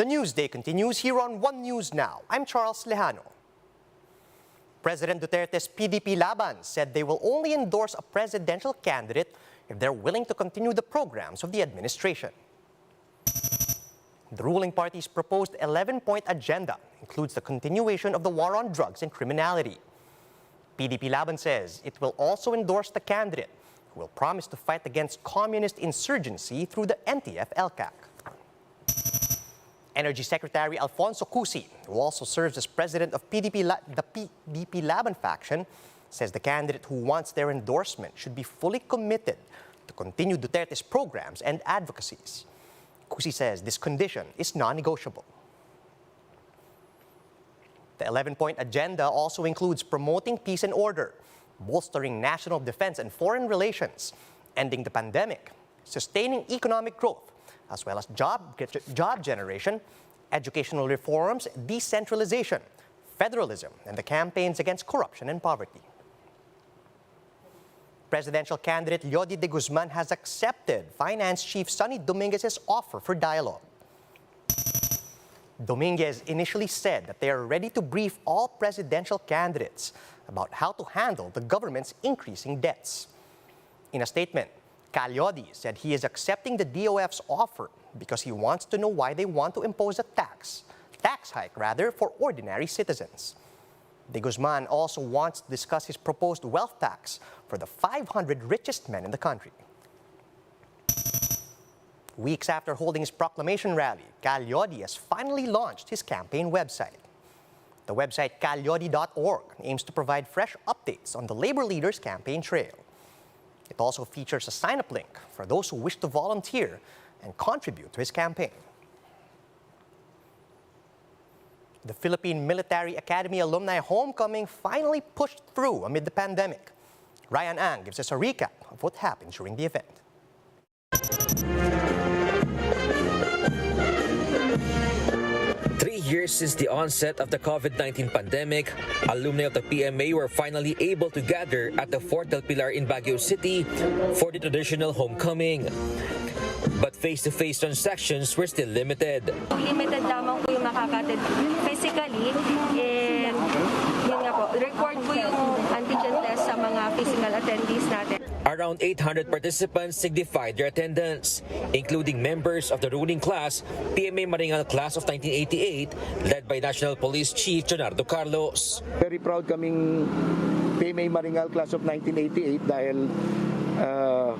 The Newsday continues here on One News Now. I'm Charles Lejano. President Duterte's PDP Laban said they will only endorse a presidential candidate if they're willing to continue the programs of the administration. The ruling party's proposed 11-point agenda includes the continuation of the war on drugs and criminality. PDP Laban says it will also endorse the candidate who will promise to fight against communist insurgency through the NTF-LCAC. Energy Secretary Alfonso Cusi, who also serves as president of the PDP Laban faction, says the candidate who wants their endorsement should be fully committed to continue Duterte's programs and advocacies. Cusi says this condition is non-negotiable. The 11-point agenda also includes promoting peace and order, bolstering national defense and foreign relations, ending the pandemic, sustaining economic growth, as well as job generation, educational reforms, decentralization, federalism, and the campaigns against corruption and poverty. Presidential candidate Leody De Guzman has accepted Finance Chief Sonny Dominguez's offer for dialogue. Dominguez initially said that they are ready to brief all presidential candidates about how to handle the government's increasing debts. In a statement, Leody said he is accepting the DOF's offer because he wants to know why they want to impose a tax hike for ordinary citizens. De Guzman also wants to discuss his proposed wealth tax for the 500 richest men in the country. Weeks after holding his proclamation rally, Leody has finally launched his campaign website. The website leody.org aims to provide fresh updates on the labor leader's campaign trail. It also features a sign-up link for those who wish to volunteer and contribute to his campaign. The Philippine Military Academy alumni homecoming finally pushed through amid the pandemic. Ryan Ang gives us a recap of what happened during the event. 3 years since the onset of the COVID-19 pandemic, alumni of the PMA were finally able to gather at the Fort del Pilar in Baguio City for the traditional homecoming. But face-to-face transactions were still limited. Limited lamang po yung makakatid physically, and yun nga po, record po yung antigen test sa mga physical attendees natin. Around 800 participants signified their attendance, including members of the ruling class, PMA Maringal Class of 1988, led by National Police Chief Leonardo Carlos. Very proud kaming PMA Maringal Class of 1988 dahil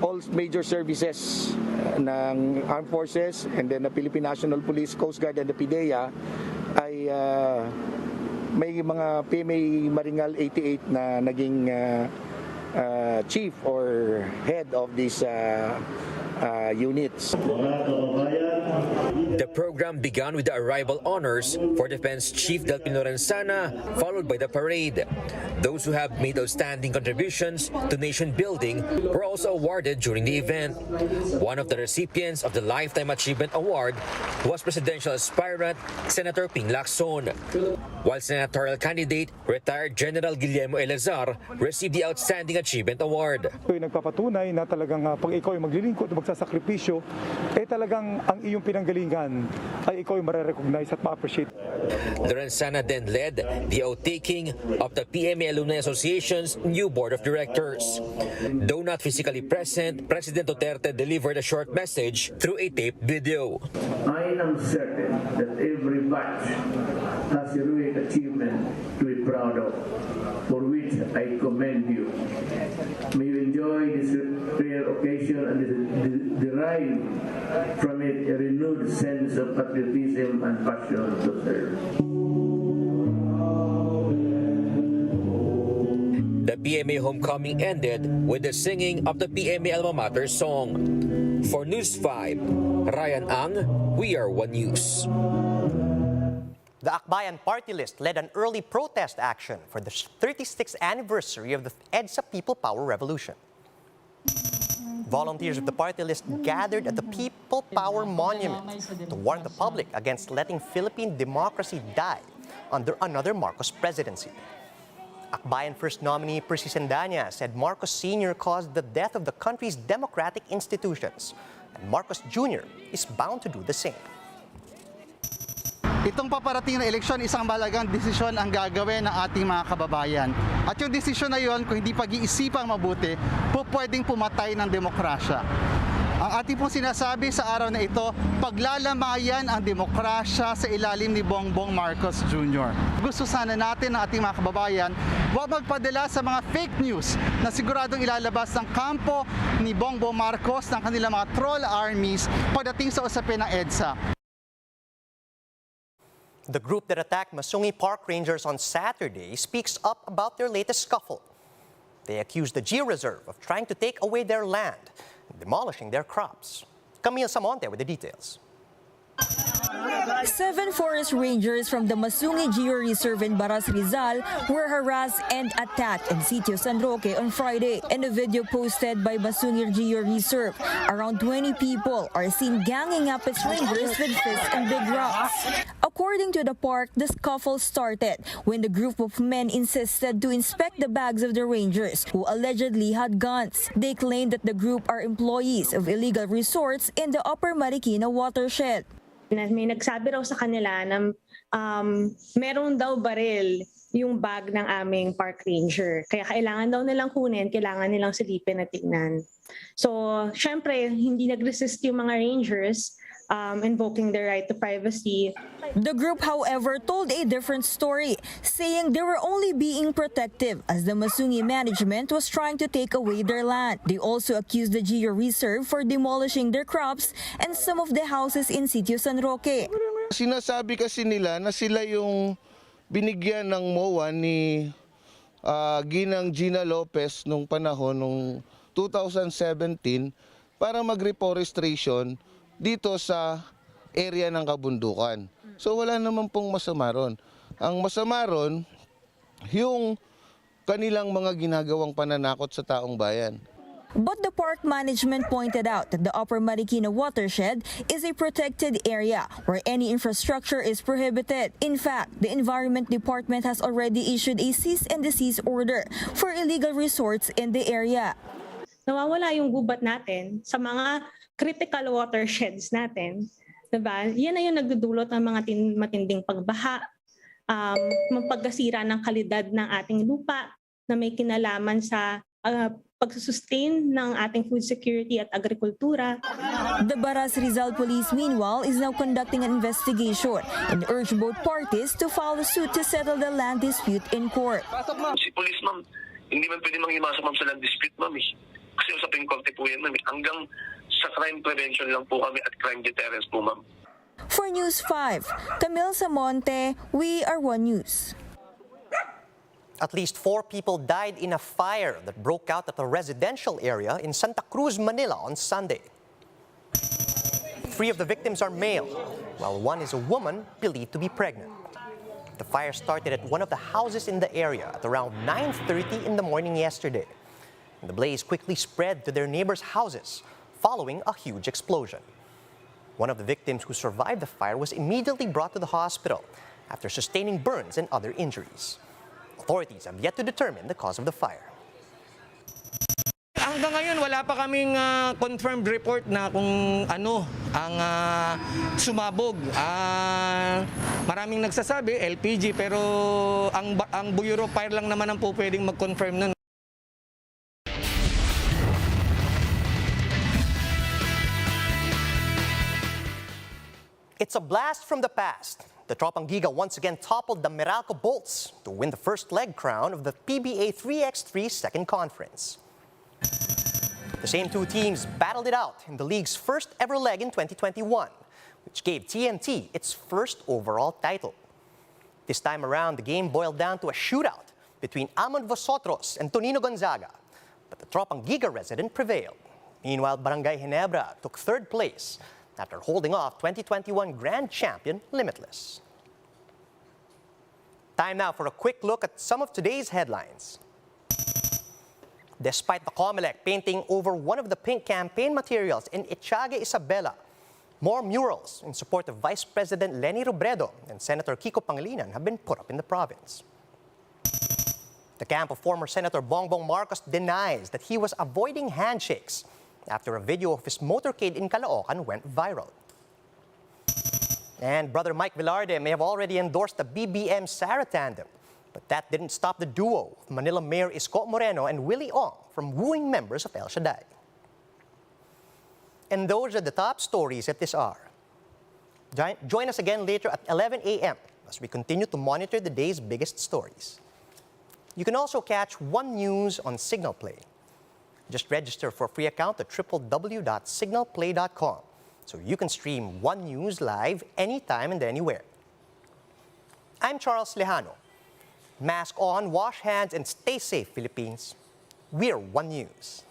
all major services ng Armed Forces and then the Philippine National Police, Coast Guard and the PDEA ay may mga PMA Maringal 88 na naging chief or head of these units. The program began with the arrival honors for Defense Chief Delphin Lorenzana, followed by the parade. Those who have made outstanding contributions to nation building were also awarded during the event. One of the recipients of the Lifetime Achievement Award was presidential aspirant Senator Ping Lacson, while senatorial candidate retired General Guillermo Elazar received the Outstanding Achievement Award. Ito'y nagpapatunay na talagang pag ikaw ay maglilingkod at magsasakripisyo, talagang ang iyong pinanggalingan ay ikaw ay marirecognize at ma-appreciate. Lorenzana then led the oath-taking of the PMA Alumni Association's new board of directors. Though not physically present, President Duterte delivered a short message through a taped video. I am certain that every batch has a heroic achievement to be proud of, for which I commend you. May you enjoy this rare occasion and derive from it a renewed sense of patriotism and passion to serve. The PMA homecoming ended with the singing of the PMA Alma Mater song. For News 5, Ryan Ang, We Are One News. The Akbayan Partylist led an early protest action for the 36th anniversary of the EDSA People Power Revolution. Volunteers of the party list gathered at the People Power Monument to warn the public against letting Philippine democracy die under another Marcos presidency. Akbayan First nominee Percy Sendanya said Marcos Sr. caused the death of the country's democratic institutions, and Marcos Jr. is bound to do the same. Itong paparating na eleksyon, isang mahalagang desisyon ang gagawin ng ating mga kababayan. At yung desisyon na yon, kung hindi pag-iisipang mabuti, pwedeng pumatay ng demokrasya. Ang ating pong sinasabi sa araw na ito, paglalamayan ang demokrasya sa ilalim ni Bongbong Marcos Jr. Gusto sana natin ng ating mga kababayan, huwag magpadala sa mga fake news na siguradong ilalabas ng kampo ni Bongbong Marcos ng kanilang mga troll armies pagdating sa usapin ng EDSA. The group that attacked Masungi Park Rangers on Saturday speaks up about their latest scuffle. They accuse the Geo-Reserve of trying to take away their land and demolishing their crops. Camille Samonte with the details. 7 forest rangers from the Masungi Geo-Reserve in Baras Rizal were harassed and attacked in Sitio San Roque on Friday. In a video posted by Masungi Geo-Reserve, around 20 people are seen ganging up its rangers with fists and big rocks. According to the park, the scuffle started when the group of men insisted to inspect the bags of the rangers who allegedly had guns. They claimed that the group are employees of illegal resorts in the Upper Marikina watershed. May nagsabi raw sa kanila na meron daw baril yung bag ng aming park ranger. Kaya kailangan daw nilang kunin, kailangan nilang silipin at tignan. So, syempre, hindi nag-resist yung mga rangers, invoking their right to privacy. The group, however, told a different story, saying they were only being protective as the Masungi management was trying to take away their land. They also accused the Geo-Reserve for demolishing their crops and some of the houses in Sitio San Roque. Sinasabi kasi nila na sila yung binigyan ng MOA ni Ginang Gina Lopez nung panahon, nung 2017, para mag-reforestation dito sa area ng kabundukan. So wala naman pong masama ron. Ang masama ron, yung kanilang mga ginagawang pananakot sa taong bayan. But the park management pointed out that the Upper Marikina watershed is a protected area where any infrastructure is prohibited. In fact, the Environment Department has already issued a cease and desist order for illegal resorts in the area. Nawawala yung gubat natin sa mga critical watersheds natin. Diba? Yan na yung nagdudulot ng mga matinding pagbaha, mapagkasira ng kalidad ng ating lupa na may kinalaman sa pagsusustain ng ating food security at agrikultura. The Baras Rizal Police, meanwhile, is now conducting an investigation and urge both parties to file a suit to settle the land dispute in court. Si police, ma'am, hindi man pwede manghimasok, ma'am, sa land dispute, ma'am. Kasi usapin korte po yan, ma'am. Hanggang sa crime prevention lang po kami at crime deterrence po, ma'am. For News 5, Camille Samonte, We Are One News. At least 4 people died in a fire that broke out at a residential area in Santa Cruz, Manila on Sunday. 3 of the victims are male, while 1 is a woman believed to be pregnant. The fire started at one of the houses in the area at around 9:30 in the morning yesterday. And the blaze quickly spread to their neighbors' houses, following a huge explosion. One of the victims who survived the fire was immediately brought to the hospital after sustaining burns and other injuries. Authorities have yet to determine the cause of the fire. Hanggang ngayon, wala pa kaming confirmed report na kung ano ang sumabog. Maraming nagsasabi, LPG, pero ang Bureau of Fire lang naman ang po pwedeng mag-confirm nun. It's a blast from the past. The Tropang Giga once again toppled the Meralco Bolts to win the first leg crown of the PBA 3x3 second conference. The same 2 teams battled it out in the league's first ever leg in 2021, which gave TMT its first overall title. This time around, the game boiled down to a shootout between Amon Vosotros and Tonino Gonzaga, but the Tropang Giga resident prevailed. Meanwhile, Barangay Ginebra took 3rd place after holding off 2021 Grand Champion Limitless. Time now for a quick look at some of today's headlines. Despite the COMELEC painting over one of the pink campaign materials in Etiaga, Isabela, more murals in support of Vice President Leni Robredo and Senator Kiko Pangilinan have been put up in the province. The camp of former Senator Bongbong Marcos denies that he was avoiding handshakes after a video of his motorcade in Caloocan went viral. And brother Mike Velarde may have already endorsed the BBM Sara tandem, but that didn't stop the duo of Manila Mayor Isko Moreno and Willie Ong from wooing members of El Shaddai. And those are the top stories at this hour. Join us again later at 11 a.m. as we continue to monitor the day's biggest stories. You can also catch One News on Signal Play. Just register for a free account at www.signalplay.com so you can stream One News live anytime and anywhere. I'm Charles Lejano. Mask on, wash hands, and stay safe, Philippines. We're One News.